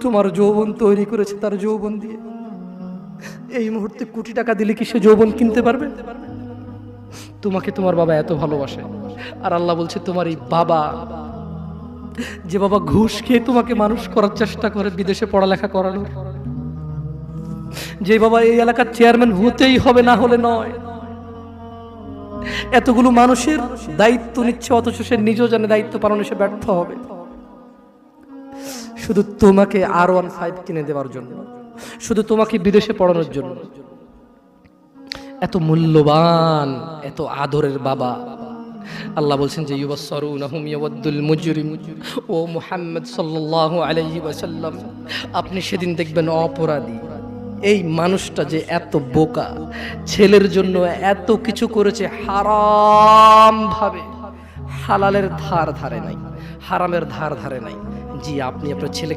তোমার যৌবন তৈরি করেছে তার যৌবন দিয়ে। এই মুহূর্তে কোটি টাকা দিলে কি সে যৌবন কিনতে পারবে? তোমাকে তোমার বাবা এত ভালোবাসে, আর আল্লাহ বলছে তোমার এই বাবা, যে বাবা ঘুষ খেয়ে তোমাকে মানুষ করার চেষ্টা করে বিদেশে পড়ালেখা করানো, যে বাবা এই এলাকার চেয়ারম্যান হতেই হবে না হলে নয়, এতগুলো মানুষের দায়িত্ব নিচ্ছে, অথচ সে নিজেও জানে দায়িত্ব পালনে সে ব্যর্থ হবে, শুধু তোমাকে R15 কিনে দেওয়ার জন্য, শুধু তোমাকে বিদেশে পড়ানোর জন্য। এত মূল্যবান, এত আদরের বাবা। আল্লাহ বলছেন যে ইউবাসসারুনাহুম ইয়াওয়াদ্দুল মুজরিম, ও মুহাম্মদ সাল্লাল্লাহু আলাইহি ওয়াসাল্লাম, আপনি সেদিন দেখবেন অপরাধী এই মানুষটা যে এত বোকা, ছেলের জন্য এত কিছু করেছে হারাম ভাবে, হালালের ধার ধারে নাই, হারামের ধার ধারে নাই। জি, আপনি আপনার ছেলেকে